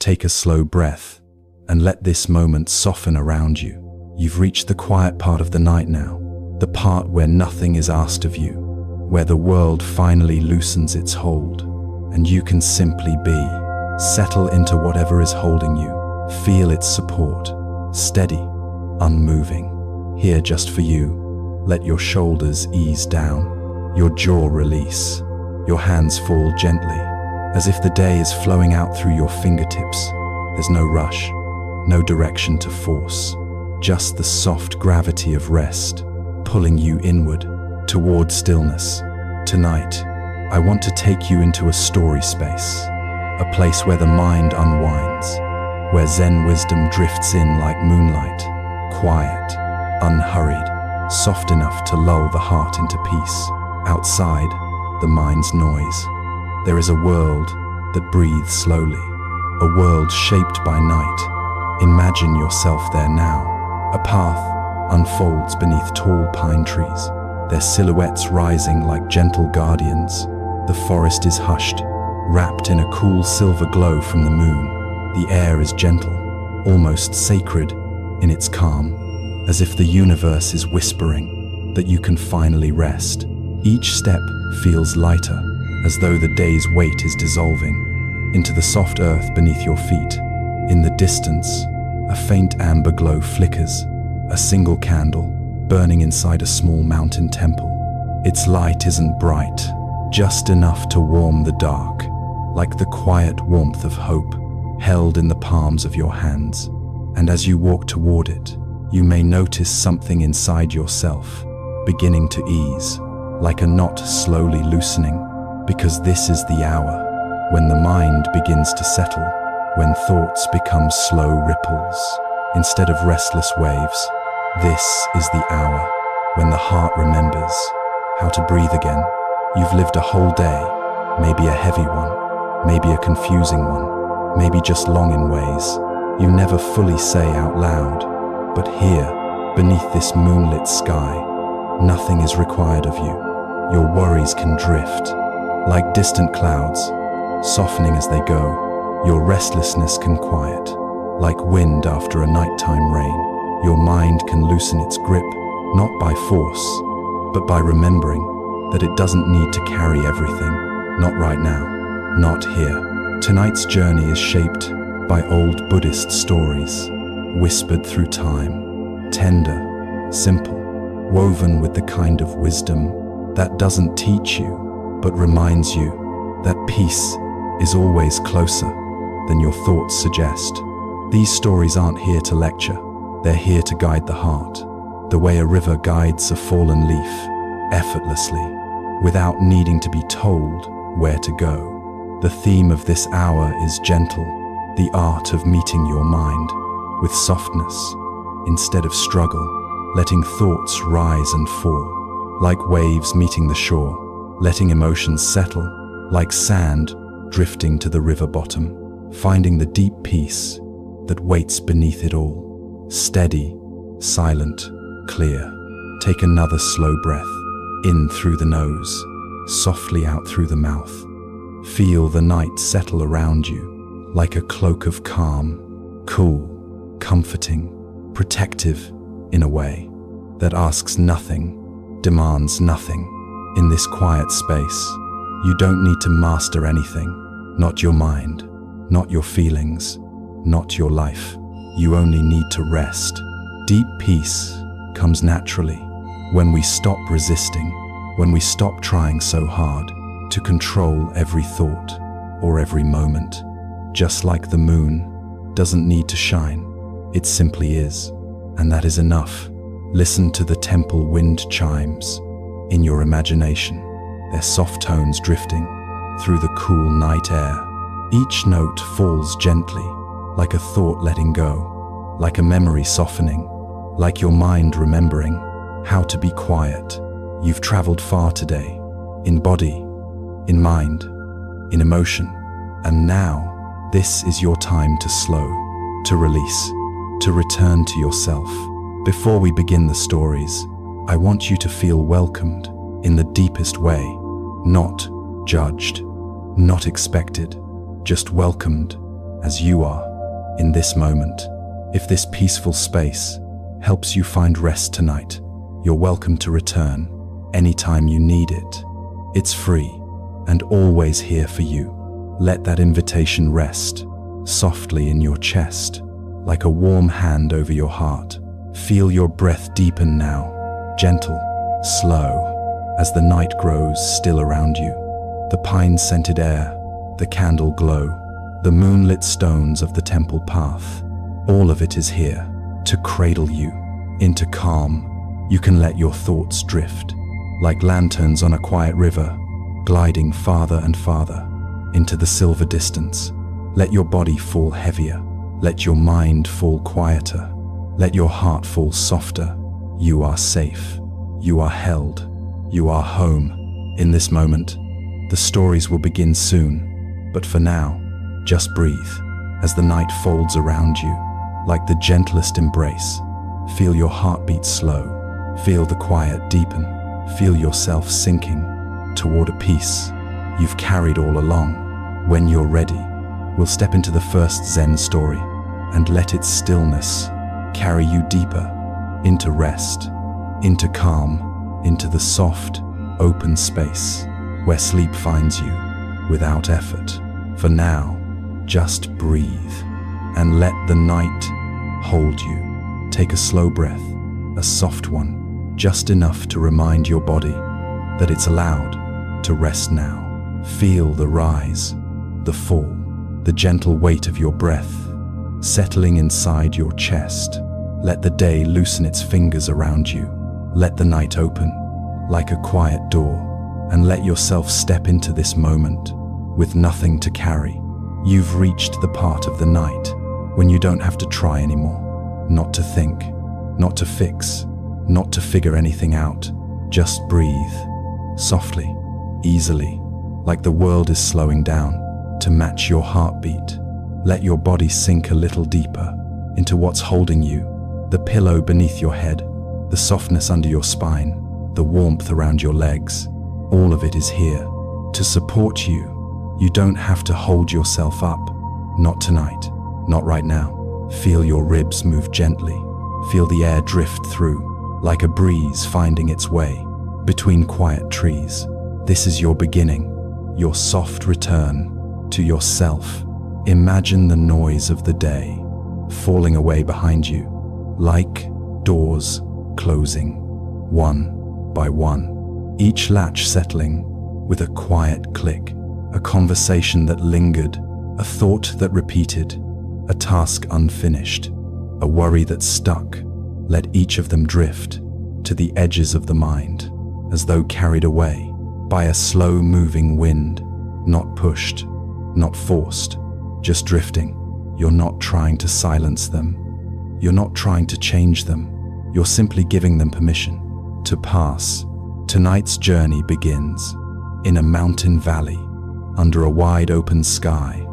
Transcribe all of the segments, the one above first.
Take a slow breath and let this moment soften around you. You've reached the quiet part of the night now, the part where nothing is asked of you, where the world finally loosens its hold, and you can simply be. Settle into whatever is holding you. Feel its support, steady, unmoving, here just for you. Let your shoulders ease down, your jaw release, your hands fall gently, as if the day is flowing out through your fingertips. There's no rush, no direction to force, just the soft gravity of rest, pulling you inward, toward stillness. Tonight, I want to take you into a story space, a place where the mind unwinds, where Zen wisdom drifts in like moonlight, quiet, unhurried, soft enough to lull the heart into peace. Outside, the mind's noise. There is a world that breathes slowly, a world shaped by night. Imagine yourself there now. A path unfolds beneath tall pine trees, their silhouettes rising like gentle guardians. The forest is hushed, wrapped in a cool silver glow from the moon. The air is gentle, almost sacred in its calm, as if the universe is whispering that you can finally rest. Each step feels lighter, as though the day's weight is dissolving into the soft earth beneath your feet. In the distance, a faint amber glow flickers, a single candle burning inside a small mountain temple. Its light isn't bright, just enough to warm the dark, like the quiet warmth of hope held in the palms of your hands. And as you walk toward it, you may notice something inside yourself beginning to ease, like a knot slowly loosening, because this is the hour when the mind begins to settle, when thoughts become slow ripples instead of restless waves. This is the hour when the heart remembers how to breathe again. You've lived a whole day, maybe a heavy one, maybe a confusing one, maybe just long in ways you never fully say out loud. But here, beneath this moonlit sky, nothing is required of you. Your worries can drift like distant clouds, softening as they go. Your restlessness can quiet like wind after a nighttime rain. Your mind can loosen its grip, not by force, but by remembering that it doesn't need to carry everything. Not right now, not here. Tonight's journey is shaped by old Buddhist stories, whispered through time, tender, simple, woven with the kind of wisdom that doesn't teach you, but reminds you that peace is always closer than your thoughts suggest. These stories aren't here to lecture, they're here to guide the heart, the way a river guides a fallen leaf, effortlessly, without needing to be told where to go. The theme of this hour is gentle, the art of meeting your mind with softness instead of struggle, letting thoughts rise and fall, like waves meeting the shore, letting emotions settle, like sand drifting to the river bottom, finding the deep peace that waits beneath it all. Steady, silent, clear. Take another slow breath, in through the nose, softly out through the mouth. Feel the night settle around you, like a cloak of calm, cool, comforting, protective in a way that asks nothing, demands nothing. In this quiet space, you don't need to master anything, not your mind, not your feelings, not your life. You only need to rest. Deep peace comes naturally when we stop resisting, when we stop trying so hard to control every thought or every moment. Just like the moon doesn't need to shine, it simply is, and that is enough. Listen to the temple wind chimes in your imagination, their soft tones drifting through the cool night air. Each note falls gently, like a thought letting go, like a memory softening, like your mind remembering how to be quiet. You've traveled far today, in body, in mind, in emotion, and now this is your time to slow, to release, to return to yourself. Before we begin the stories, I want you to feel welcomed in the deepest way, not judged, not expected, just welcomed as you are, in this moment. If this peaceful space helps you find rest tonight, you're welcome to return anytime you need it. It's free and always here for you. Let that invitation rest softly in your chest, like a warm hand over your heart. Feel your breath deepen now, gentle, slow, as the night grows still around you. The pine-scented air, the candle glow, the moonlit stones of the temple path, all of it is here to cradle you into calm. You can let your thoughts drift, like lanterns on a quiet river, gliding farther and farther into the silver distance. Let your body fall heavier. Let your mind fall quieter. Let your heart fall softer. You are safe. You are held. You are home. In this moment, the stories will begin soon. But for now, just breathe as the night folds around you like the gentlest embrace. Feel your heartbeat slow. Feel the quiet deepen. Feel yourself sinking toward a peace you've carried all along. When you're ready, we'll step into the first Zen story and let its stillness carry you deeper into rest, into calm, into the soft, open space where sleep finds you without effort. For now, just breathe and let the night hold you. Take a slow breath, a soft one, just enough to remind your body that it's allowed to rest now. Feel the rise, the fall, the gentle weight of your breath settling inside your chest. Let the day loosen its fingers around you. Let the night open like a quiet door, and let yourself step into this moment with nothing to carry. You've reached the part of the night when you don't have to try anymore, not to think, not to fix, not to figure anything out. Just breathe, softly, easily, like the world is slowing down to match your heartbeat. Let your body sink a little deeper into what's holding you, the pillow beneath your head, the softness under your spine, the warmth around your legs. All of it is here to support you. You don't have to hold yourself up. Not tonight, not right now. Feel your ribs move gently. Feel the air drift through, like a breeze finding its way between quiet trees. This is your beginning, your soft return to yourself. Imagine the noise of the day falling away behind you, like doors closing, one by one, each latch settling with a quiet click, a conversation that lingered, a thought that repeated, a task unfinished, a worry that stuck. Let each of them drift to the edges of the mind, as though carried away by a slow-moving wind, not pushed, not forced, just drifting. You're not trying to silence them. You're not trying to change them. You're simply giving them permission to pass. Tonight's journey begins in a mountain valley, under a wide open sky.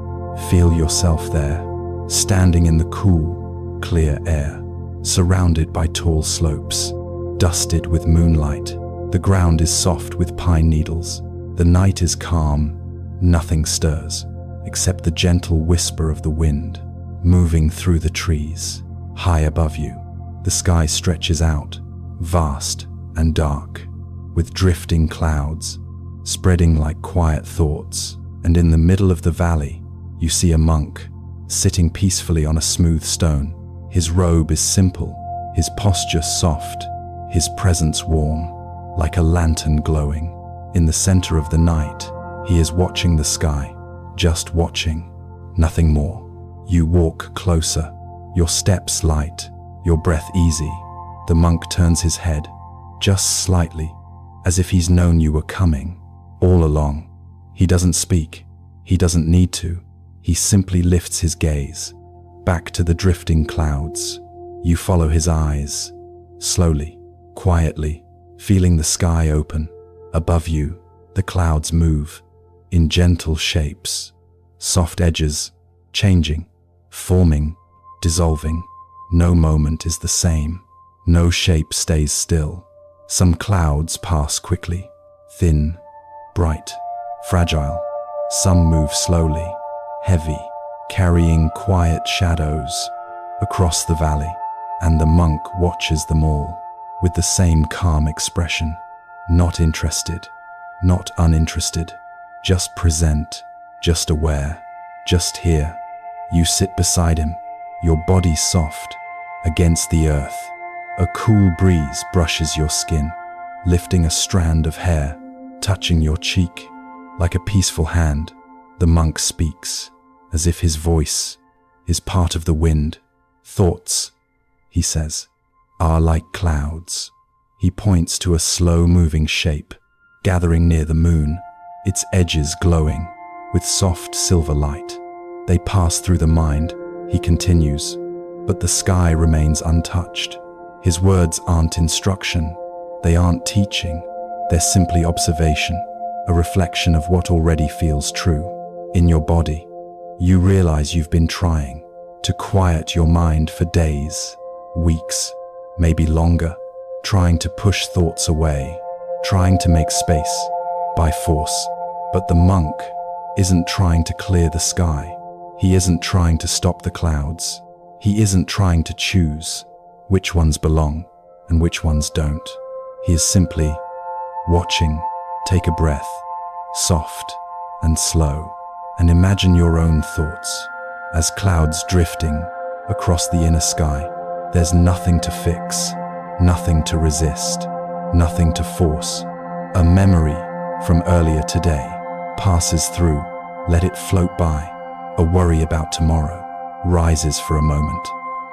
Feel yourself there, standing in the cool, clear air, surrounded by tall slopes, dusted with moonlight. The ground is soft with pine needles. The night is calm. Nothing stirs, except the gentle whisper of the wind moving through the trees. High above you, the sky stretches out, vast and dark, with drifting clouds spreading like quiet thoughts. And in the middle of the valley, you see a monk sitting peacefully on a smooth stone. His robe is simple, his posture soft, his presence warm, like a lantern glowing. In the center of the night, he is watching the sky, just watching, nothing more. You walk closer, your steps light, your breath easy. The monk turns his head, just slightly, as if he's known you were coming all along. He doesn't speak, he doesn't need to. He simply lifts his gaze back to the drifting clouds. You follow his eyes, slowly, quietly, feeling the sky open. Above you, the clouds move in gentle shapes, soft edges, changing, forming, dissolving. No moment is the same. No shape stays still. Some clouds pass quickly, thin, bright, fragile. Some move slowly, heavy, carrying quiet shadows across the valley, and the monk watches them all with the same calm expression, not interested, not uninterested, just present, just aware, just here. You sit beside him, your body soft against the earth. A cool breeze brushes your skin, lifting a strand of hair, touching your cheek. Like a peaceful hand, the monk speaks, as if his voice is part of the wind. Thoughts, he says, are like clouds. He points to a slow-moving shape, gathering near the moon, its edges glowing with soft silver light. They pass through the mind, he continues, but the sky remains untouched. His words aren't instruction, they aren't teaching, they're simply observation, a reflection of what already feels true. In your body, you realize you've been trying to quiet your mind for days, weeks, maybe longer, trying to push thoughts away, trying to make space by force. But the monk isn't trying to clear the sky. He isn't trying to stop the clouds. He isn't trying to choose which ones belong and which ones don't. He is simply watching. Take a breath, soft and slow, and imagine your own thoughts as clouds drifting across the inner sky. There's nothing to fix, nothing to resist, nothing to force. A memory from earlier today passes through, let it float by. A worry about tomorrow rises for a moment,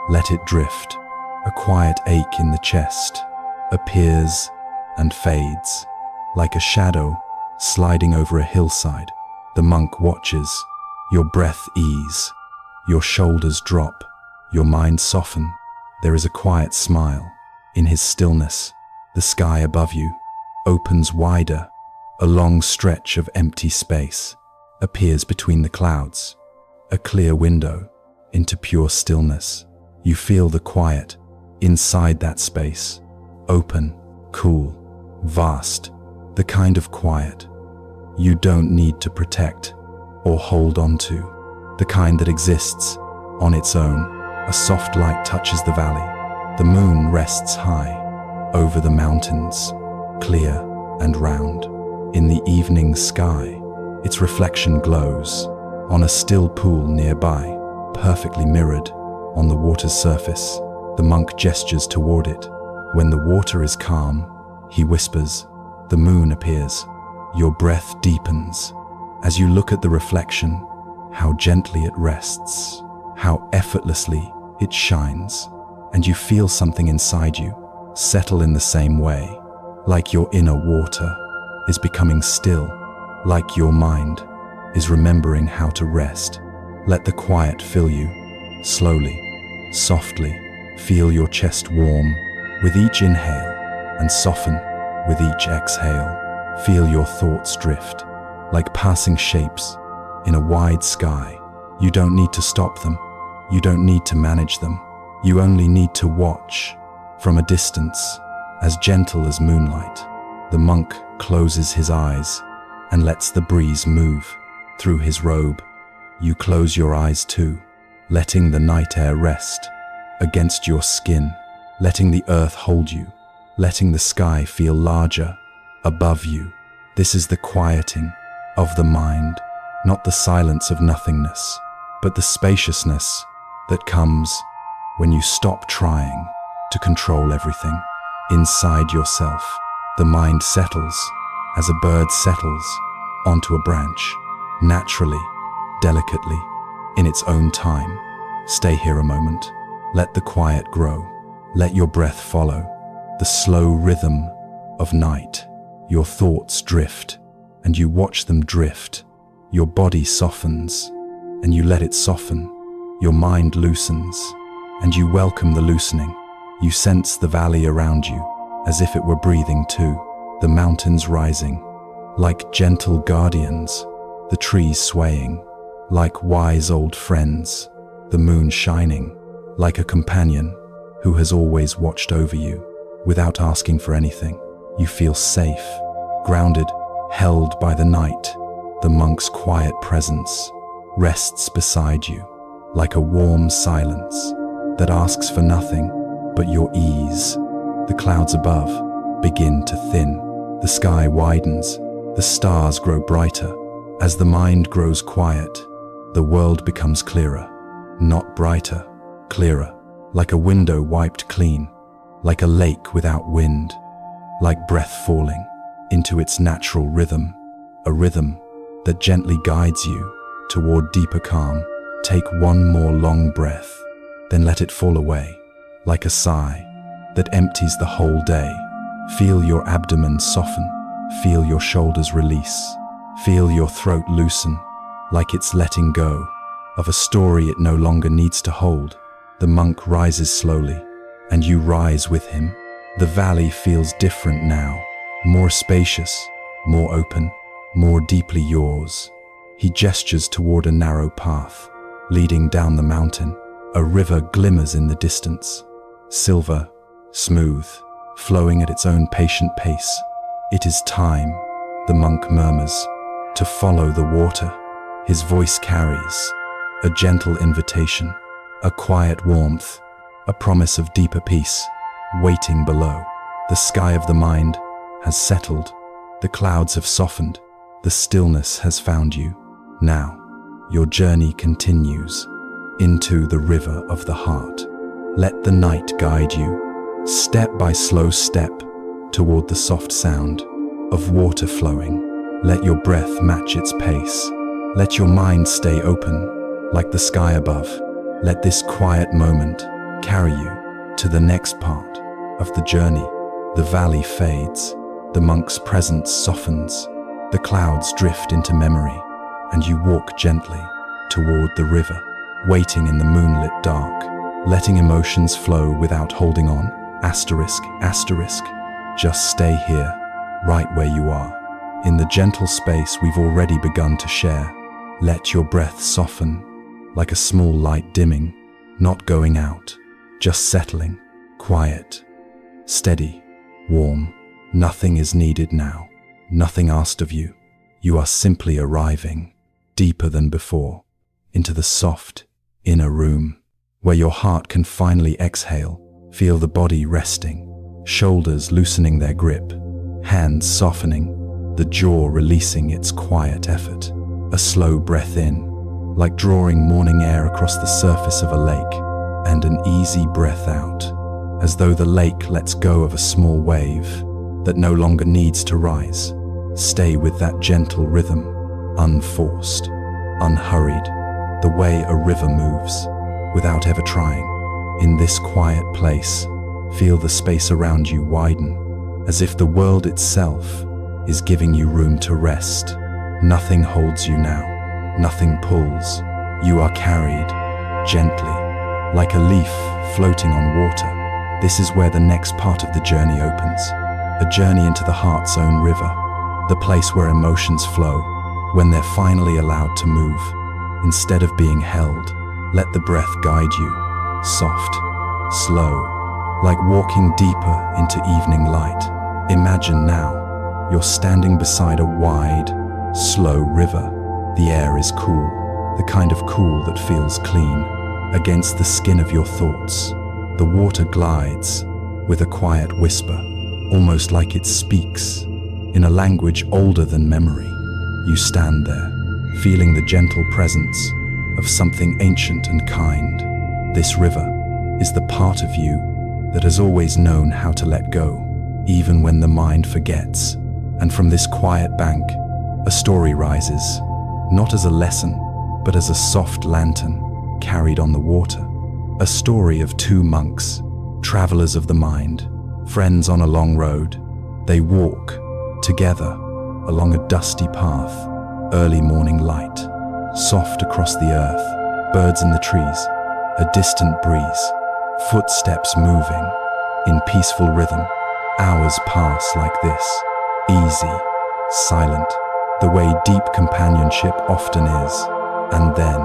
let it drift. A quiet ache in the chest appears and fades, like a shadow sliding over a hillside. The monk watches, your breath ease, your shoulders drop, your mind soften. There is a quiet smile in his stillness. The sky above you opens wider. A long stretch of empty space appears between the clouds, a clear window into pure stillness. You feel the quiet inside that space, open, cool, vast, the kind of quiet you don't need to protect or hold on to, the kind that exists on its own. A soft light touches the valley. The moon rests high over the mountains, clear and round. In the evening sky, its reflection glows on a still pool nearby, perfectly mirrored on the water's surface. The monk gestures toward it. When the water is calm, he whispers. The moon appears. Your breath deepens as you look at the reflection, how gently it rests, how effortlessly it shines, and you feel something inside you settle in the same way, like your inner water is becoming still, like your mind is remembering how to rest. Let the quiet fill you, slowly, softly. Feel your chest warm with each inhale and soften with each exhale. Feel your thoughts drift like passing shapes in a wide sky. You don't need to stop them. You don't need to manage them. You only need to watch from a distance, as gentle as moonlight. The monk closes his eyes and lets the breeze move through his robe. You close your eyes too, letting the night air rest against your skin, letting the earth hold you, letting the sky feel larger above you. This is the quieting of the mind, not the silence of nothingness, but the spaciousness that comes when you stop trying to control everything. Inside yourself, the mind settles as a bird settles onto a branch, naturally, delicately, in its own time. Stay here a moment. Let the quiet grow. Let your breath follow the slow rhythm of night. Your thoughts drift, and you watch them drift. Your body softens, and you let it soften. Your mind loosens, and you welcome the loosening. You sense the valley around you, as if it were breathing too. The mountains rising, like gentle guardians. The trees swaying, like wise old friends. The moon shining, like a companion who has always watched over you without asking for anything. You feel safe, grounded, held by the night. The monk's quiet presence rests beside you, like a warm silence that asks for nothing but your ease. The clouds above begin to thin. The sky widens. The stars grow brighter. As the mind grows quiet, the world becomes clearer. Not brighter, clearer. Like a window wiped clean. Like a lake without wind. Like breath falling into its natural rhythm. A rhythm that gently guides you toward deeper calm. Take one more long breath, then let it fall away, like a sigh that empties the whole day. Feel your abdomen soften, feel your shoulders release, feel your throat loosen, like it's letting go of a story it no longer needs to hold. The monk rises slowly, and you rise with him. The valley feels different now, more spacious, more open, more deeply yours. He gestures toward a narrow path, leading down the mountain. A river glimmers in the distance, silver, smooth, flowing at its own patient pace. It is time, the monk murmurs, to follow the water. His voice carries a gentle invitation, a quiet warmth, a promise of deeper peace, waiting below. The sky of the mind has settled, the clouds have softened, the stillness has found you. Now, your journey continues into the river of the heart. Let the night guide you, step by slow step, toward the soft sound of water flowing. Let your breath match its pace. Let your mind stay open, like the sky above. Let this quiet moment carry you to the next part of the journey. The valley fades, the monk's presence softens, the clouds drift into memory, and you walk gently toward the river, waiting in the moonlit dark, letting emotions flow without holding on. Asterisk, asterisk, just stay here, right where you are, in the gentle space we've already begun to share. Let your breath soften, like a small light dimming, not going out, just settling, quiet, steady, warm. Nothing is needed now, nothing asked of you. You are simply arriving, deeper than before, into the soft, inner room, where your heart can finally exhale. Feel the body resting, shoulders loosening their grip, hands softening, the jaw releasing its quiet effort. A slow breath in, like drawing morning air across the surface of a lake, and an easy breath out, as though the lake lets go of a small wave that no longer needs to rise. Stay with that gentle rhythm, unforced, unhurried, the way a river moves, without ever trying. In this quiet place, feel the space around you widen, as if the world itself is giving you room to rest. Nothing holds you now, nothing pulls. You are carried, gently, like a leaf floating on water. This is where the next part of the journey opens, a journey into the heart's own river, the place where emotions flow, when they're finally allowed to move. Instead of being held, let the breath guide you, soft, slow, like walking deeper into evening light. Imagine now, you're standing beside a wide, slow river. The air is cool, the kind of cool that feels clean, against the skin of your thoughts. The water glides with a quiet whisper, almost like it speaks in a language older than memory. You stand there, feeling the gentle presence of something ancient and kind. This river is the part of you that has always known how to let go, even when the mind forgets. And from this quiet bank, a story rises, not as a lesson, but as a soft lantern carried on the water. A story of two monks, travelers of the mind, friends on a long road. They walk together along a dusty path, early morning light, soft across the earth, birds in the trees, a distant breeze, footsteps moving in peaceful rhythm. Hours pass like this, easy, silent, the way deep companionship often is. And then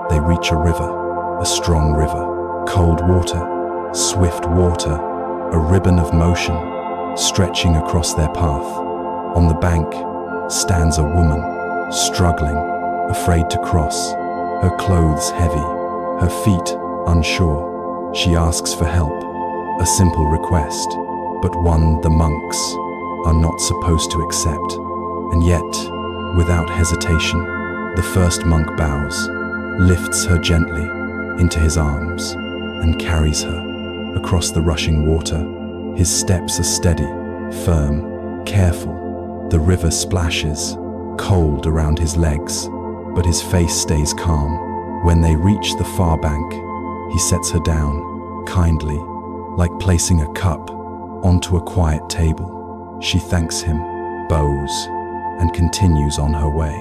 they reach a river, a strong river, cold water, swift water, a ribbon of motion stretching across their path. On the bank stands a woman, struggling, afraid to cross. her clothes heavy, her feet unsure. She asks for help, a simple request, but one the monks are not supposed to accept. And yet, without hesitation, the first monk bows, lifts her gently into his arms, and carries her across the rushing water. His steps are steady, firm, careful. The river splashes, cold around his legs, but his face stays calm. When they reach the far bank, he sets her down, kindly, like placing a cup onto a quiet table. She thanks him, bows, and continues on her way.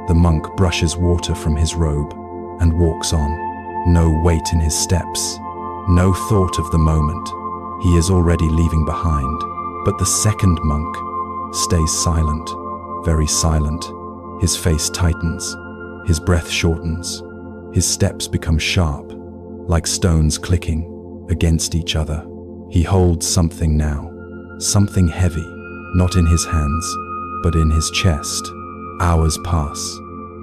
The monk brushes water from his robe and walks on. No weight in his steps, no thought of the moment. He is already leaving behind. But the second monk stays silent, very silent. His face tightens, his breath shortens, his steps become sharp, like stones clicking against each other. He holds something now, something heavy, not in his hands, but in his chest. Hours pass.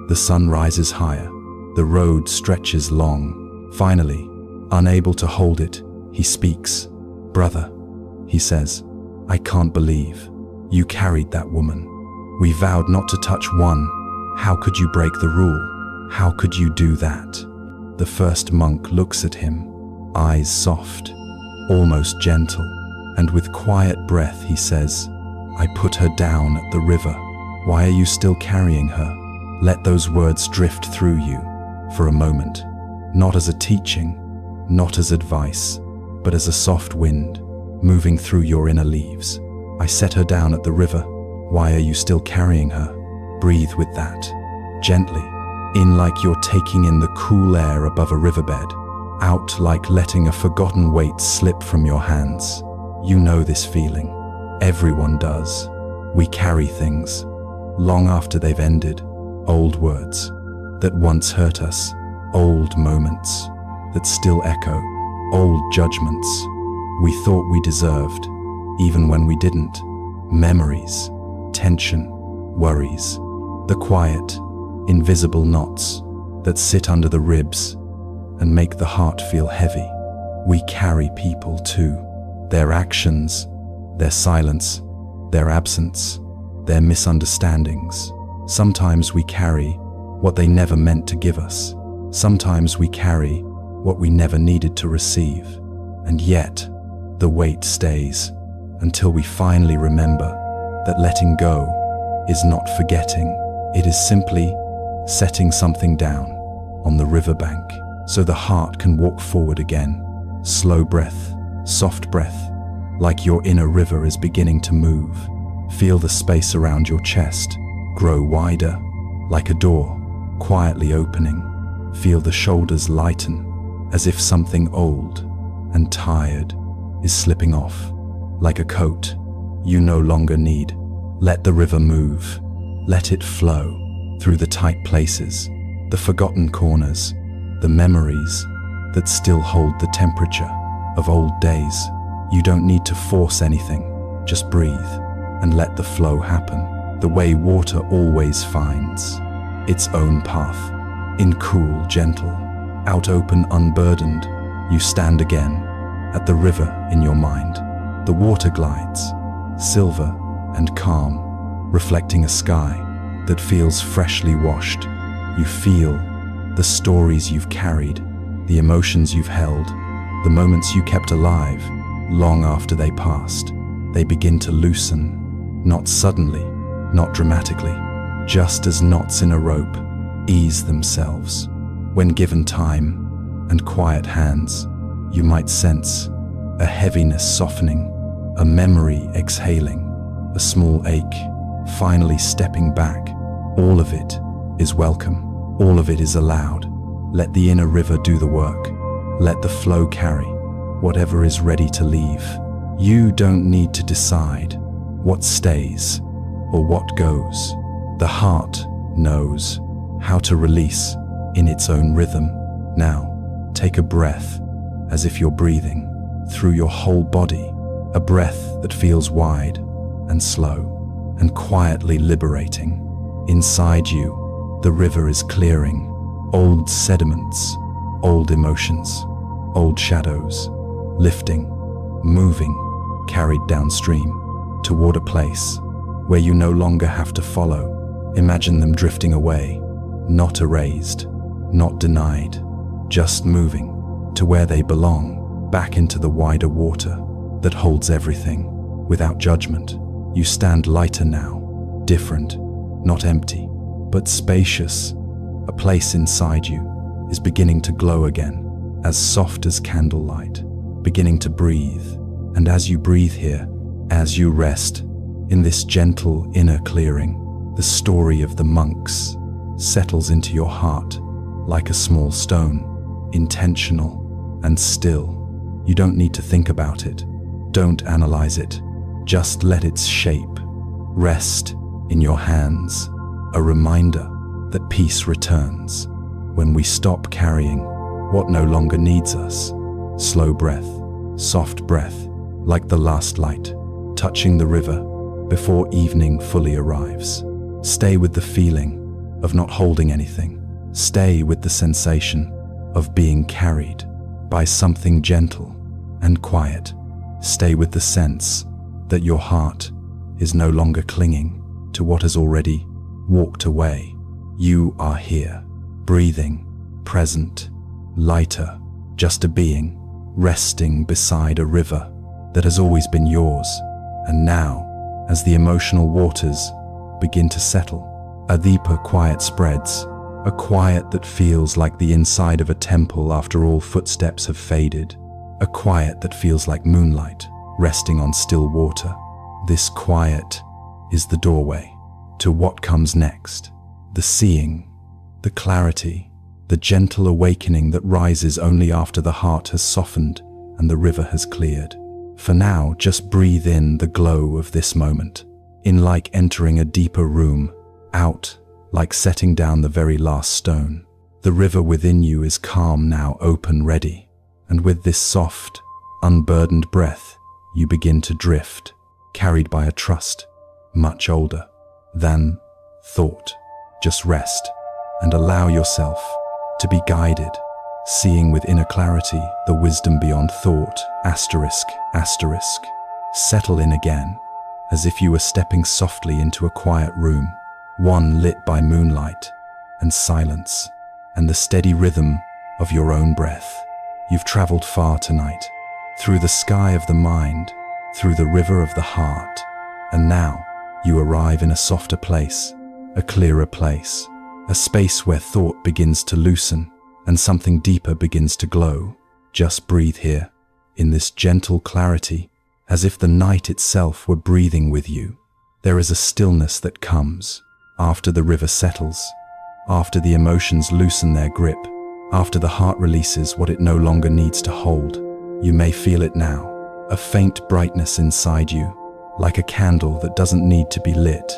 The sun rises higher. The road stretches long. Finally, unable to hold it, he speaks. "Brother," he says, "I can't believe you carried that woman. We vowed not to touch one. How could you break the rule? How could you do that?" The first monk looks at him, eyes soft, almost gentle, and with quiet breath he says, "I put her down at the river. Why are you still carrying her?" Let those words drift through you for a moment, not as a teaching, not as advice, but as a soft wind moving through your inner leaves. "I set her down at the river. Why are you still carrying her?" Breathe with that, gently, in like you're taking in the cool air above a riverbed, out like letting a forgotten weight slip from your hands. You know this feeling. Everyone does. We carry things, long after they've ended, old words that once hurt us, old moments that still echo, old judgments we thought we deserved, even when we didn't. Memories, tension, worries, the quiet, invisible knots that sit under the ribs and make the heart feel heavy. We carry people too, their actions, their silence, their absence, their misunderstandings. Sometimes we carry what they never meant to give us. Sometimes we carry what we never needed to receive. And yet, the weight stays until we finally remember that letting go is not forgetting. It is simply setting something down on the riverbank so the heart can walk forward again. Slow breath, soft breath, like your inner river is beginning to move. Feel the space around your chest grow wider, like a door quietly opening. Feel the shoulders lighten, as if something old and tired is slipping off, like a coat you no longer need. Let the river move. Let it flow through the tight places, the forgotten corners, the memories that still hold the temperature of old days. You don't need to force anything. Just breathe and let the flow happen, the way water always finds its own path. In cool, gentle, out open, unburdened, you stand again at the river in your mind. The water glides, silver and calm, reflecting a sky that feels freshly washed. You feel the stories you've carried, the emotions you've held, the moments you kept alive long after they passed. They begin to loosen, not suddenly, not dramatically, just as knots in a rope ease themselves. When given time and quiet hands, you might sense a heaviness softening, a memory exhaling, a small ache finally stepping back. All of it is welcome. All of it is allowed. Let the inner river do the work. Let the flow carry whatever is ready to leave. You don't need to decide what stays or what goes. The heart knows how to release in its own rhythm. Now, take a breath as if you're breathing through your whole body, a breath that feels wide and slow and quietly liberating. Inside you, the river is clearing. Old sediments, old emotions, old shadows, lifting, moving, carried downstream toward a place where you no longer have to follow. Imagine them drifting away, not erased, not denied, just moving to where they belong, back into the wider water that holds everything without judgment. You stand lighter now, different, not empty, but spacious. A place inside you is beginning to glow again, as soft as candlelight, beginning to breathe. And as you breathe here, as you rest in this gentle inner clearing, the story of the monks settles into your heart like a small stone, intentional and still. You don't need to think about it. Don't analyze it. Just let its shape rest in your hands, a reminder that peace returns when we stop carrying what no longer needs us. Slow breath, soft breath, like the last light, touching the river before evening fully arrives. Stay with the feeling of not holding anything. Stay with the sensation of being carried by something gentle and quiet. Stay with the sense that your heart is no longer clinging to what has already walked away. You are here, breathing, present, lighter, just a being, resting beside a river that has always been yours. And now, as the emotional waters begin to settle, a deeper quiet spreads, a quiet that feels like the inside of a temple after all footsteps have faded, a quiet that feels like moonlight resting on still water. This quiet is the doorway to what comes next, the seeing, the clarity, the gentle awakening that rises only after the heart has softened and the river has cleared. For now, just breathe in the glow of this moment, in like entering a deeper room, out like setting down the very last stone. The river within you is calm now, open, ready, and with this soft, unburdened breath, you begin to drift, carried by a trust much older than thought. Just rest and allow yourself to be guided, seeing with inner clarity the wisdom beyond thought. Asterisk, asterisk. Settle in again, as if you were stepping softly into a quiet room, one lit by moonlight and silence and the steady rhythm of your own breath. You've traveled far tonight, through the sky of the mind, through the river of the heart, and now you arrive in a softer place, a clearer place, a space where thought begins to loosen and something deeper begins to glow. Just breathe here, in this gentle clarity, as if the night itself were breathing with you. There is a stillness that comes after the river settles, after the emotions loosen their grip, after the heart releases what it no longer needs to hold. You may feel it now, a faint brightness inside you, like a candle that doesn't need to be lit,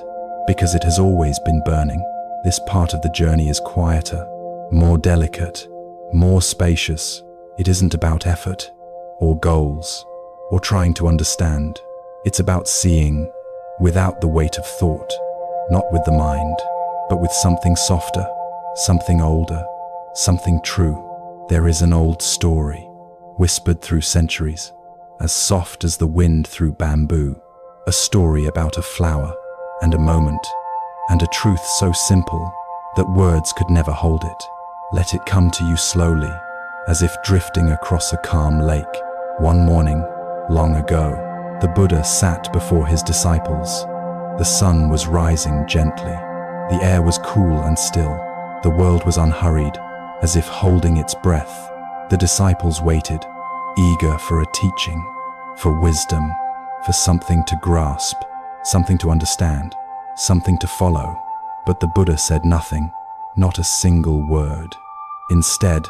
because it has always been burning. This part of the journey is quieter, more delicate, more spacious. It isn't about effort, or goals, or trying to understand. It's about seeing without the weight of thought, not with the mind, but with something softer, something older, something true. There is an old story, whispered through centuries, as soft as the wind through bamboo, a story about a flower and a moment, and a truth so simple that words could never hold it. Let it come to you slowly, as if drifting across a calm lake. One morning, long ago, the Buddha sat before his disciples. The sun was rising gently. The air was cool and still. The world was unhurried, as if holding its breath. The disciples waited, eager for a teaching, for wisdom, for something to grasp, something to understand, something to follow. But the Buddha said nothing, not a single word. Instead,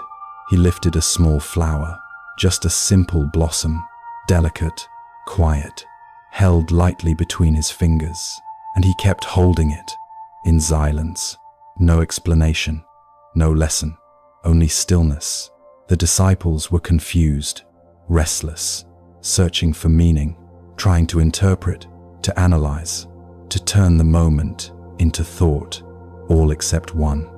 he lifted a small flower, just a simple blossom, delicate, quiet, held lightly between his fingers, and he kept holding it in silence. No explanation, no lesson, only stillness. The disciples were confused, restless, searching for meaning, trying to interpret, to analyze, to turn the moment into thought, all except one.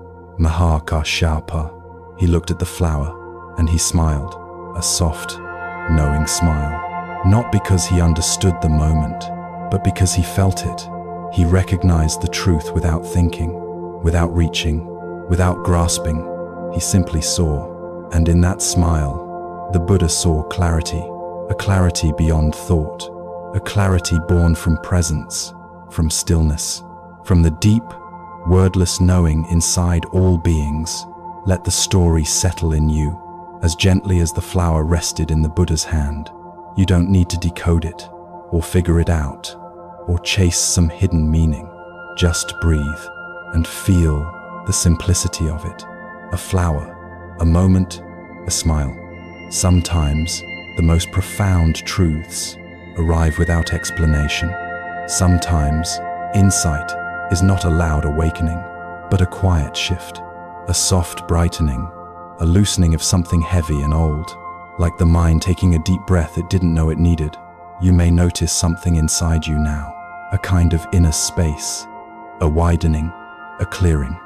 Mahaka Shalpa. He looked at the flower and he smiled, a soft, knowing smile. Not because he understood the moment, but because he felt it. He recognized the truth without thinking, without reaching, without grasping. He simply saw, and in that smile, the Buddha saw clarity, a clarity beyond thought, a clarity born from presence, from stillness, from the deep, wordless knowing inside all beings. Let the story settle in you, as gently as the flower rested in the Buddha's hand. You don't need to decode it, or figure it out, or chase some hidden meaning. Just breathe and feel the simplicity of it. A flower, a moment, a smile. Sometimes the most profound truths arrive without explanation. Sometimes insight is not a loud awakening, but a quiet shift, a soft brightening, a loosening of something heavy and old, like the mind taking a deep breath it didn't know it needed. You may notice something inside you now, a kind of inner space, a widening, a clearing,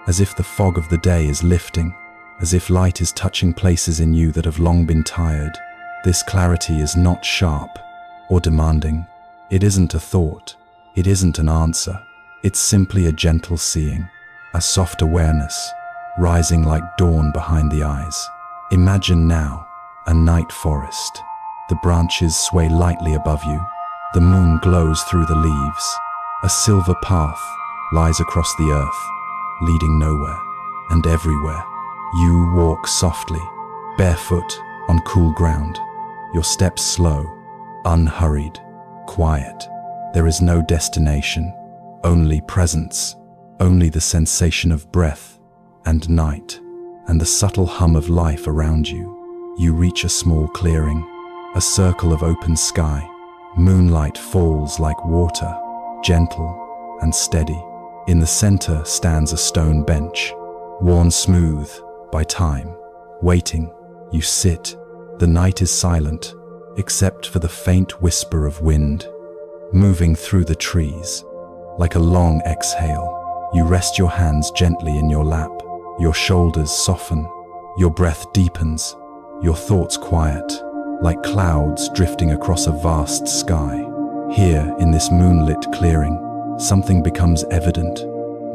as if the fog of the day is lifting, as if light is touching places in you that have long been tired. This clarity is not sharp or demanding. It isn't a thought. It isn't an answer. It's simply a gentle seeing, a soft awareness, rising like dawn behind the eyes. Imagine now a night forest. The branches sway lightly above you. The moon glows through the leaves. A silver path lies across the earth, leading nowhere and everywhere. You walk softly, barefoot on cool ground. Your steps slow, unhurried, quiet. There is no destination, only presence, only the sensation of breath and night, and the subtle hum of life around you. You reach a small clearing, a circle of open sky. Moonlight falls like water, gentle and steady. In the center stands a stone bench, worn smooth by time. Waiting, you sit. The night is silent, except for the faint whisper of wind moving through the trees. Like a long exhale, you rest your hands gently in your lap. Your shoulders soften, your breath deepens, your thoughts quiet, like clouds drifting across a vast sky. Here, in this moonlit clearing, something becomes evident,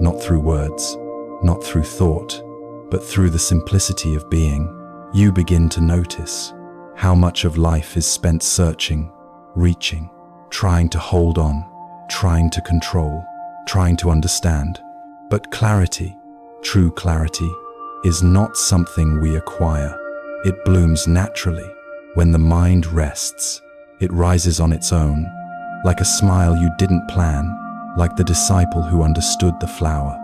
not through words, not through thought, but through the simplicity of being. You begin to notice how much of life is spent searching, reaching, trying to hold on, trying to control, trying to understand. But clarity, true clarity, is not something we acquire. It blooms naturally. When the mind rests, it rises on its own, like a smile you didn't plan, like the disciple who understood the flower,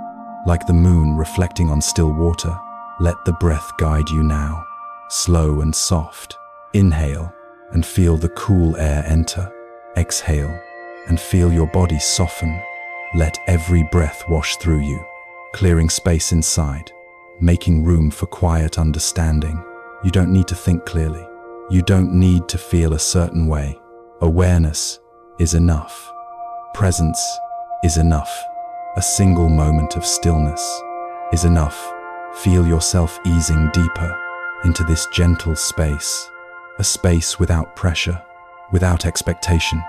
like the moon reflecting on still water. Let the breath guide you now, slow and soft. Inhale and feel the cool air enter. Exhale and feel your body soften. Let every breath wash through you, clearing space inside, making room for quiet understanding. You don't need to think clearly. You don't need to feel a certain way. Awareness is enough. Presence is enough. A single moment of stillness is enough. Feel yourself easing deeper into this gentle space, a space without pressure, without expectation,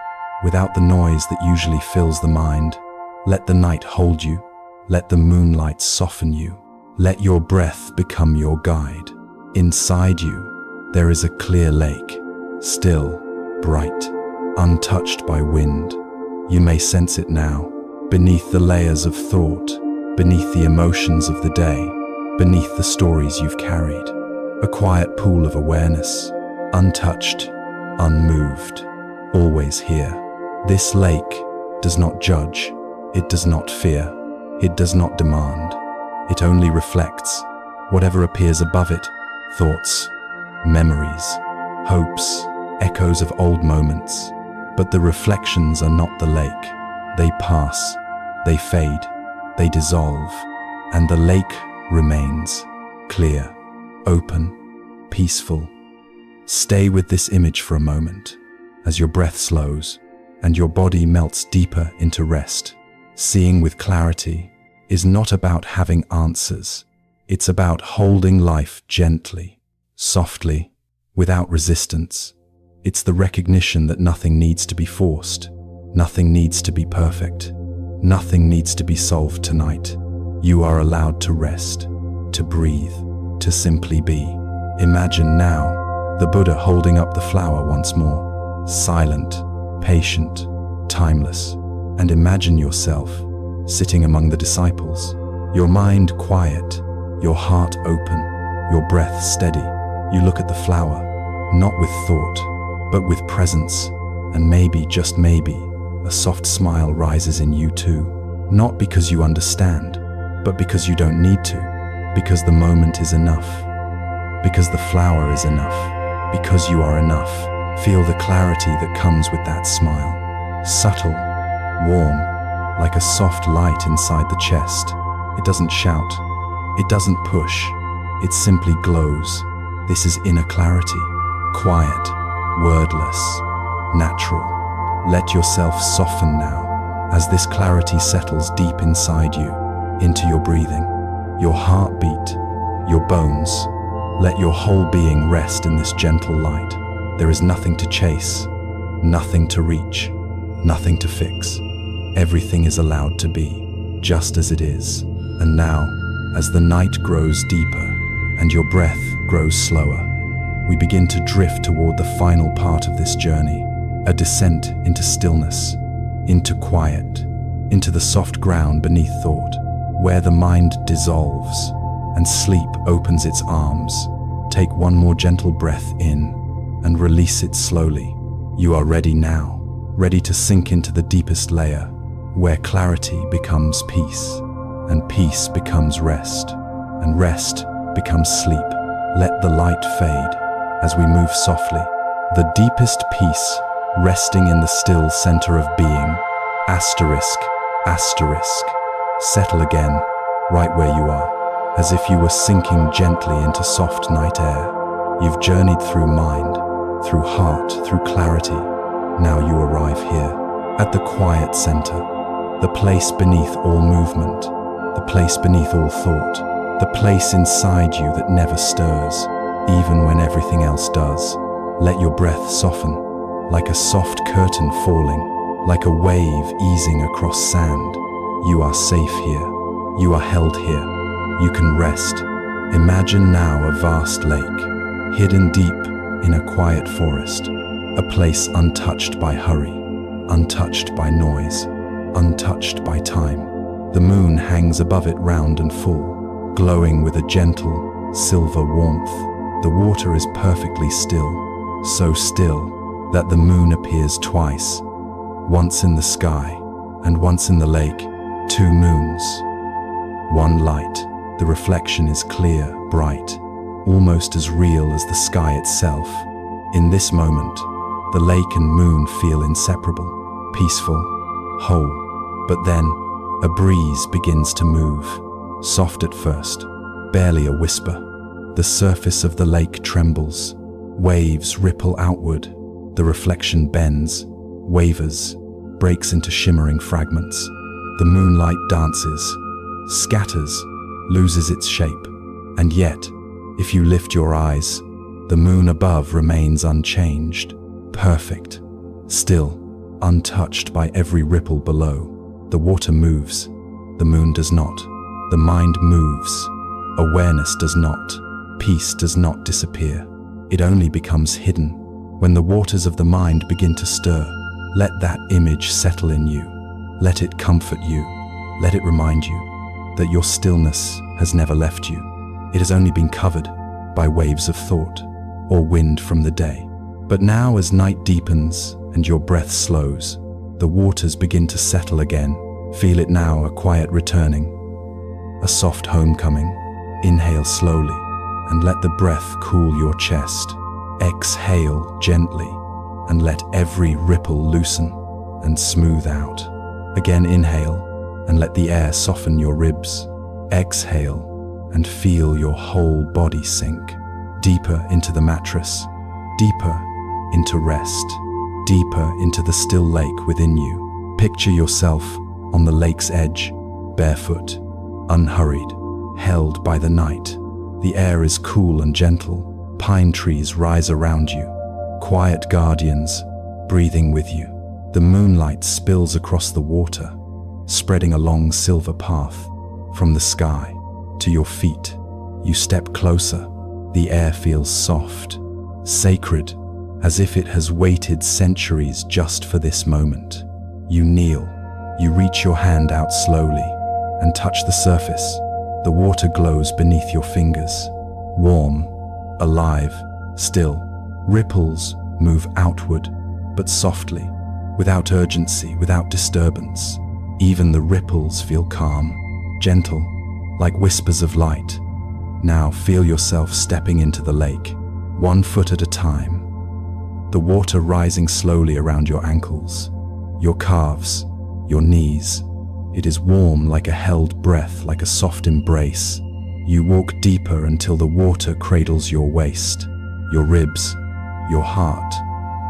without the noise that usually fills the mind. Let the night hold you. Let the moonlight soften you. Let your breath become your guide. Inside you, there is a clear lake, still, bright, untouched by wind. You may sense it now, beneath the layers of thought, beneath the emotions of the day, beneath the stories you've carried. A quiet pool of awareness, untouched, unmoved, always here. This lake does not judge, it does not fear, it does not demand. It only reflects whatever appears above it. Thoughts, memories, hopes, echoes of old moments. But the reflections are not the lake. They pass, they fade, they dissolve, and the lake remains clear, open, peaceful. Stay with this image for a moment as your breath slows and your body melts deeper into rest. Seeing with clarity is not about having answers. It's about holding life gently, softly, without resistance. It's the recognition that nothing needs to be forced, nothing needs to be perfect, nothing needs to be solved tonight. You are allowed to rest, to breathe, to simply be. Imagine now the Buddha holding up the flower once more, silent, patient, timeless. And imagine yourself sitting among the disciples, your mind quiet, your heart open, your breath steady. You look at the flower, not with thought, but with presence, and maybe, just maybe, a soft smile rises in you too. Not because you understand, but because you don't need to, because the moment is enough, because the flower is enough, because you are enough. Feel the clarity that comes with that smile. Subtle, warm, like a soft light inside the chest. It doesn't shout, it doesn't push, it simply glows. This is inner clarity, quiet, wordless, natural. Let yourself soften now, as this clarity settles deep inside you, into your breathing, your heartbeat, your bones. Let your whole being rest in this gentle light. There is nothing to chase, nothing to reach, nothing to fix. Everything is allowed to be, just as it is. And now, as the night grows deeper and your breath grows slower, we begin to drift toward the final part of this journey, a descent into stillness, into quiet, into the soft ground beneath thought, where the mind dissolves and sleep opens its arms. Take one more gentle breath in and release it slowly. You are ready now, ready to sink into the deepest layer, where clarity becomes peace, and peace becomes rest, and rest becomes sleep. Let the light fade as we move softly, the deepest peace resting in the still center of being. Asterisk, asterisk. Settle again, right where you are, as if you were sinking gently into soft night air. You've journeyed through mind, through heart, through clarity. Now you arrive here, at the quiet center, the place beneath all movement, the place beneath all thought, the place inside you that never stirs, even when everything else does. Let your breath soften, like a soft curtain falling, like a wave easing across sand. You are safe here, you are held here, you can rest. Imagine now a vast lake, hidden deep in a quiet forest, a place untouched by hurry, untouched by noise, untouched by time. The moon hangs above it round and full, glowing with a gentle, silver warmth. The water is perfectly still, so still that the moon appears twice, once in the sky and once in the lake. 2 moons, 1 light. The reflection is clear, bright, almost as real as the sky itself. In this moment, the lake and moon feel inseparable, peaceful, whole. But then, a breeze begins to move, soft at first, barely a whisper. The surface of the lake trembles, waves ripple outward, the reflection bends, wavers, breaks into shimmering fragments. The moonlight dances, scatters, loses its shape. And yet, if you lift your eyes, the moon above remains unchanged, perfect, still, untouched by every ripple below. The water moves, the moon does not. The mind moves, awareness does not. Peace does not disappear. It only becomes hidden. When the waters of the mind begin to stir, let that image settle in you. Let it comfort you. Let it remind you that your stillness has never left you. It has only been covered by waves of thought or wind from the day. But now, as night deepens and your breath slows, the waters begin to settle again. Feel it now, a quiet returning, a soft homecoming. Inhale slowly and let the breath cool your chest. Exhale gently and let every ripple loosen and smooth out. Again, inhale and let the air soften your ribs. Exhale and feel your whole body sink deeper into the mattress, deeper into rest, deeper into the still lake within you. Picture yourself on the lake's edge, barefoot, unhurried, held by the night. The air is cool and gentle. Pine trees rise around you, quiet guardians breathing with you. The moonlight spills across the water, spreading a long silver path from the sky to your feet. You step closer. The air feels soft, sacred, as if it has waited centuries just for this moment. You kneel. You reach your hand out slowly and touch the surface. The water glows beneath your fingers. Warm, alive, still. Ripples move outward, but softly, without urgency, without disturbance. Even the ripples feel calm, gentle, like whispers of light. Now feel yourself stepping into the lake, 1 foot at a time. The water rising slowly around your ankles, your calves, your knees. It is warm like a held breath, like a soft embrace. You walk deeper until the water cradles your waist, your ribs, your heart.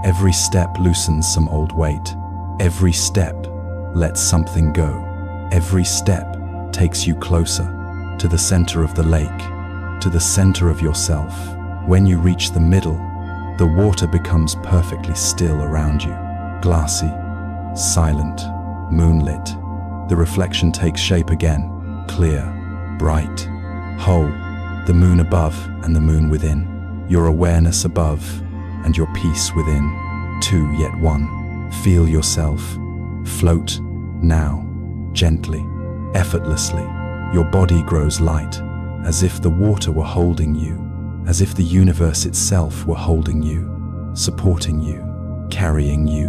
Every step loosens some old weight. Every step lets something go. Every step takes you closer to the center of the lake, to the center of yourself. When you reach the middle, the water becomes perfectly still around you, glassy, silent, moonlit. The reflection takes shape again, clear, bright, whole, the moon above and the moon within, your awareness above and your peace within, two yet one. Feel yourself float now, gently, effortlessly. Your body grows light, as if the water were holding you, as if the universe itself were holding you, supporting you, carrying you.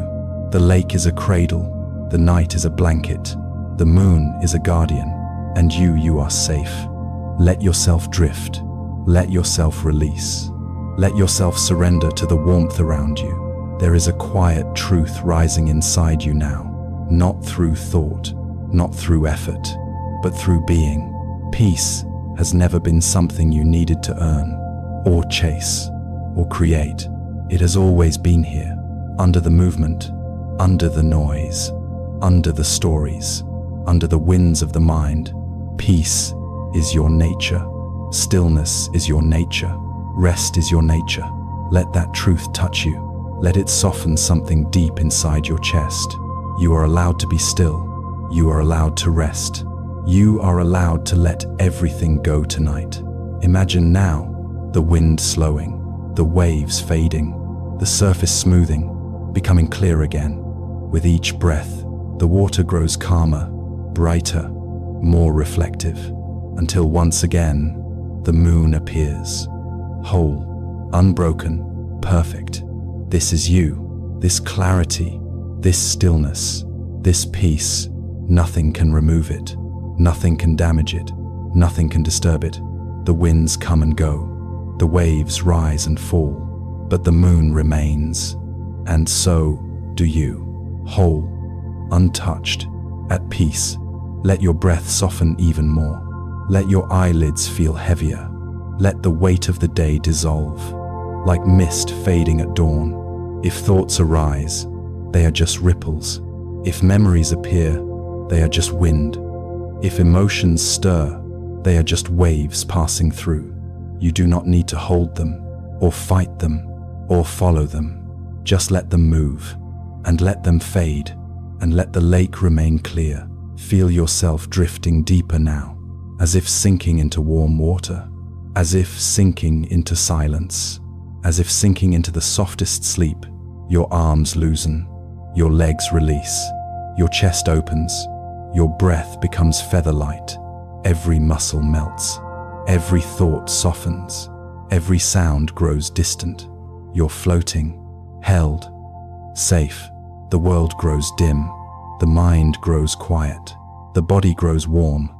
The lake is a cradle, the night is a blanket, the moon is a guardian, and you are safe. Let yourself drift, let yourself release, let yourself surrender to the warmth around you. There is a quiet truth rising inside you now, not through thought, not through effort, but through being. Peace has never been something you needed to earn, or chase, or create. It has always been here, under the movement, under the noise, under the stories, under the winds of the mind. Peace is your nature. Stillness is your nature. Rest is your nature. Let that truth touch you. Let it soften something deep inside your chest. You are allowed to be still. You are allowed to rest. You are allowed to let everything go tonight. Imagine now the wind slowing, the waves fading, the surface smoothing, becoming clear again. With each breath, the water grows calmer, brighter, more reflective, until once again, the moon appears, whole, unbroken, perfect. This is you, this clarity, this stillness, this peace. Nothing can remove it, nothing can damage it, nothing can disturb it. The winds come and go, the waves rise and fall, but the moon remains, and so do you, whole, untouched, at peace. Let your breath soften even more. Let your eyelids feel heavier. Let the weight of the day dissolve, like mist fading at dawn. If thoughts arise, they are just ripples. If memories appear, they are just wind. If emotions stir, they are just waves passing through. You do not need to hold them, or fight them, or follow them. Just let them move, and let them fade, and let the lake remain clear. Feel yourself drifting deeper now, as if sinking into warm water, as if sinking into silence, as if sinking into the softest sleep. Your arms loosen, your legs release, your chest opens, your breath becomes feather-light. Every muscle melts, every thought softens, every sound grows distant. You're floating, held, safe. The world grows dim, the mind grows quiet, the body grows warm.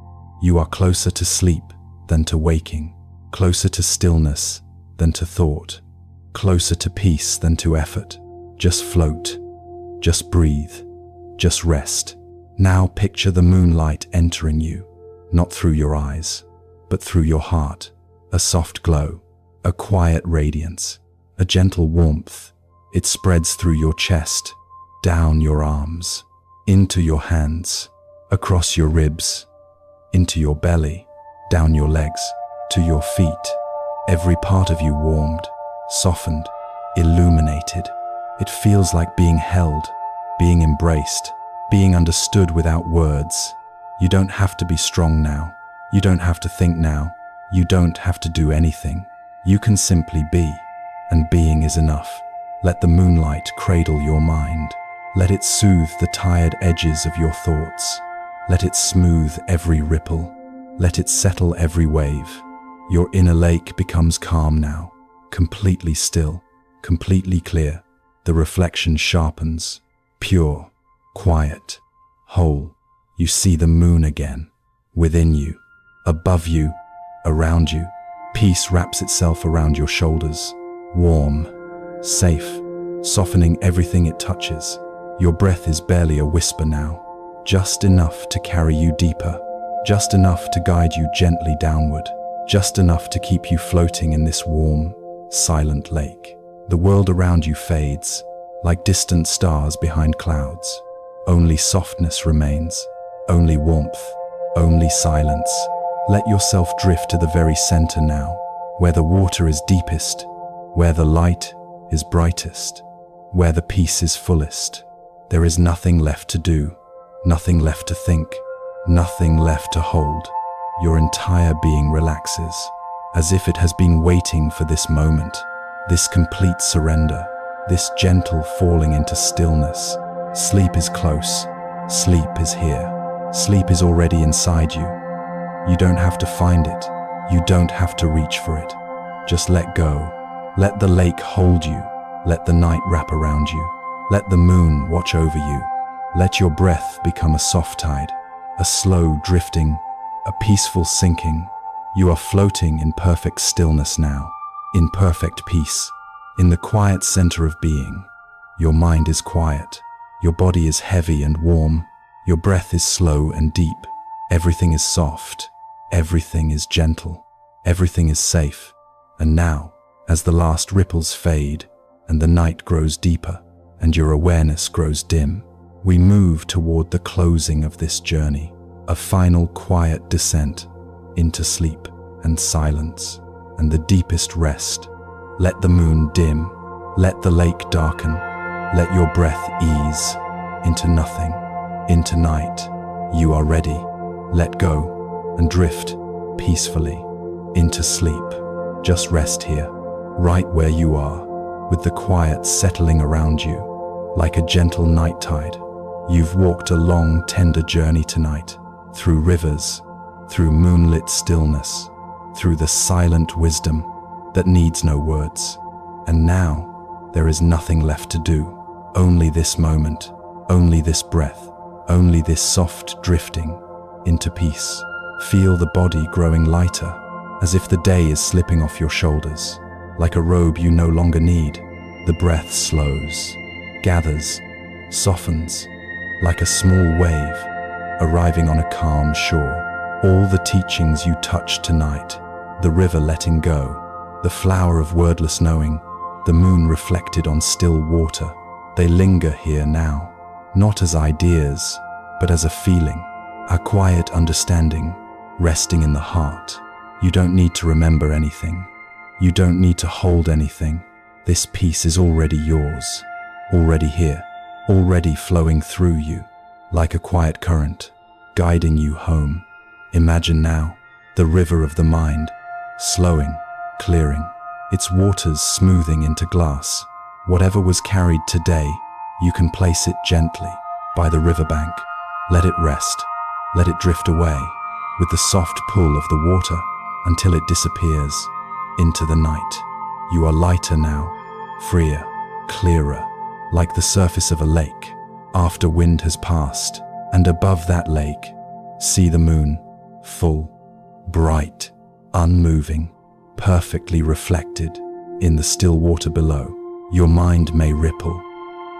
You are closer to sleep than to waking, closer to stillness than to thought, closer to peace than to effort. Just float, just breathe, just rest. Now picture the moonlight entering you, not through your eyes, but through your heart. A soft glow, a quiet radiance, a gentle warmth. It spreads through your chest, down your arms, into your hands, across your ribs, into your belly. down your legs, to your feet. Every part of you warmed, softened, illuminated. It feels like being held, being embraced, being understood without words. You don't have to be strong now. You don't have to think now. You don't have to do anything. You can simply be, and being is enough. Let the moonlight cradle your mind. Let it soothe the tired edges of your thoughts. Let it smooth every ripple. Let it settle every wave. Your inner lake becomes calm now, completely still, completely clear. The reflection sharpens, pure, quiet, whole. You see the moon again, within you, above you, around you. Peace wraps itself around your shoulders, warm, safe, softening everything it touches. Your breath is barely a whisper now, just enough to carry you deeper, just enough to guide you gently downward, just enough to keep you floating in this warm, silent lake. The world around you fades, like distant stars behind clouds. Only softness remains, only warmth, only silence. Let yourself drift to the very center now, where the water is deepest, where the light is brightest, where the peace is fullest. There is nothing left to do, nothing left to think, nothing left to hold. Your entire being relaxes, as if it has been waiting for this moment, this complete surrender, this gentle falling into stillness. Sleep is close, sleep is here, sleep is already inside you. You don't have to find it, you don't have to reach for it. Just let go. Let the lake hold you, let the night wrap around you, let the moon watch over you. Let your breath become a soft tide, a slow drifting, a peaceful sinking. You are floating in perfect stillness now, in perfect peace, in the quiet center of being. Your mind is quiet, your body is heavy and warm, your breath is slow and deep. Everything is soft, everything is gentle, everything is safe. And now, as the last ripples fade, and the night grows deeper, and your awareness grows dim, we move toward the closing of this journey, a final quiet descent into sleep and silence and the deepest rest. Let the moon dim, let the lake darken, let your breath ease into nothing, into night. You are ready. Let go and drift peacefully into sleep. Just rest here, right where you are, with the quiet settling around you, like a gentle night tide. You've walked a long, tender journey tonight, through rivers, through moonlit stillness, through the silent wisdom that needs no words. And now, there is nothing left to do. Only this moment, only this breath, only this soft drifting into peace. Feel the body growing lighter, as if the day is slipping off your shoulders. Like a robe you no longer need, the breath slows, gathers, softens, like a small wave, arriving on a calm shore. All the teachings you touched tonight, the river letting go, the flower of wordless knowing, the moon reflected on still water, they linger here now, not as ideas, but as a feeling, a quiet understanding, resting in the heart. You don't need to remember anything. You don't need to hold anything. This peace is already yours, already here, already flowing through you, like a quiet current, guiding you home. Imagine now the river of the mind, slowing, clearing, its waters smoothing into glass. Whatever was carried today, you can place it gently by the riverbank. Let it rest, let it drift away with the soft pull of the water until it disappears into the night. You are lighter now, freer, clearer, like the surface of a lake after wind has passed. And above that lake, see the moon, full, bright, unmoving, perfectly reflected in the still water below. Your mind may ripple,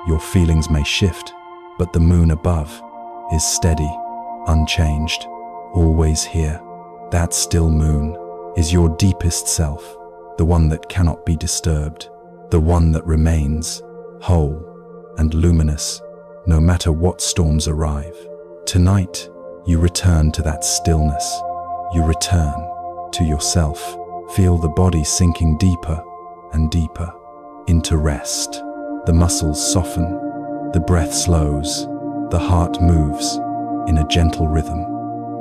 your feelings may shift, but the moon above is steady, unchanged, always here. That still moon is your deepest self, the one that cannot be disturbed, the one that remains whole and luminous no matter what storms arrive. Tonight, you return to that stillness. You return to yourself. Feel the body sinking deeper and deeper into rest. The muscles soften, the breath slows, the heart moves in a gentle rhythm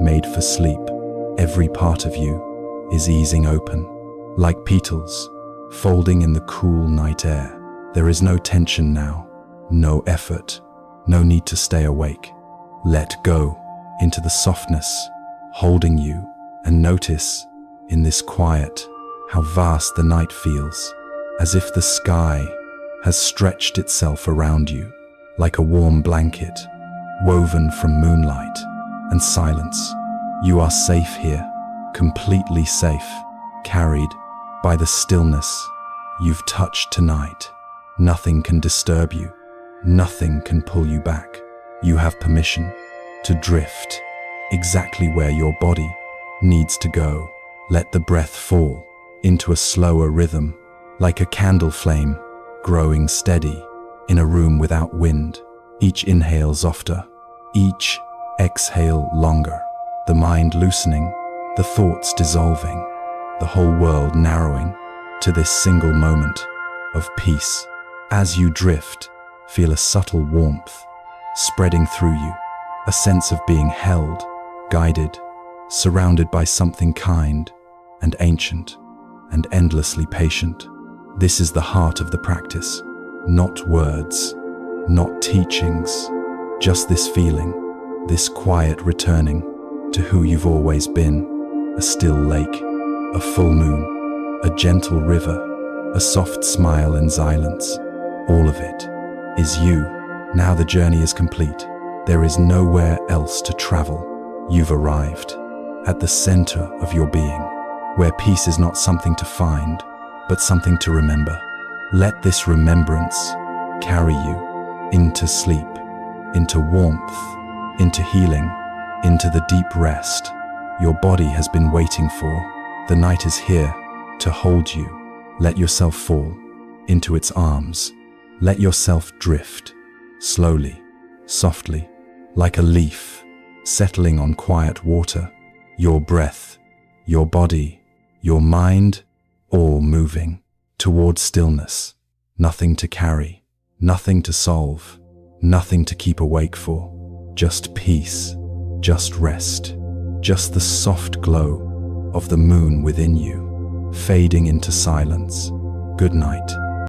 made for sleep. Every part of you is easing open, like petals folding in the cool night air. There is no tension now, no effort, no need to stay awake. Let go into the softness holding you, and notice in this quiet how vast the night feels, as if the sky has stretched itself around you like a warm blanket woven from moonlight and silence. You are safe here, completely safe, carried by the stillness you've touched tonight. Nothing can disturb you, nothing can pull you back. You have permission to drift exactly where your body needs to go. Let the breath fall into a slower rhythm, like a candle flame growing steady in a room without wind. Each inhale softer, each exhale longer. The mind loosening, the thoughts dissolving, the whole world narrowing to this single moment of peace. As you drift, feel a subtle warmth spreading through you, a sense of being held, guided, surrounded by something kind and ancient and endlessly patient. This is the heart of the practice, not words, not teachings, just this feeling, this quiet returning to who you've always been. A still lake, a full moon, a gentle river, a soft smile and silence. All of it is you. Now the journey is complete. There is nowhere else to travel. You've arrived at the center of your being, where peace is not something to find, but something to remember. Let this remembrance carry you into sleep, into warmth, into healing, into the deep rest your body has been waiting for. The night is here to hold you. Let yourself fall into its arms. Let yourself drift, slowly, softly, like a leaf settling on quiet water. Your breath, your body, your mind, all moving toward stillness. Nothing to carry, nothing to solve, nothing to keep awake for. Just peace, just rest, just the soft glow of the moon within you, fading into silence. Good night.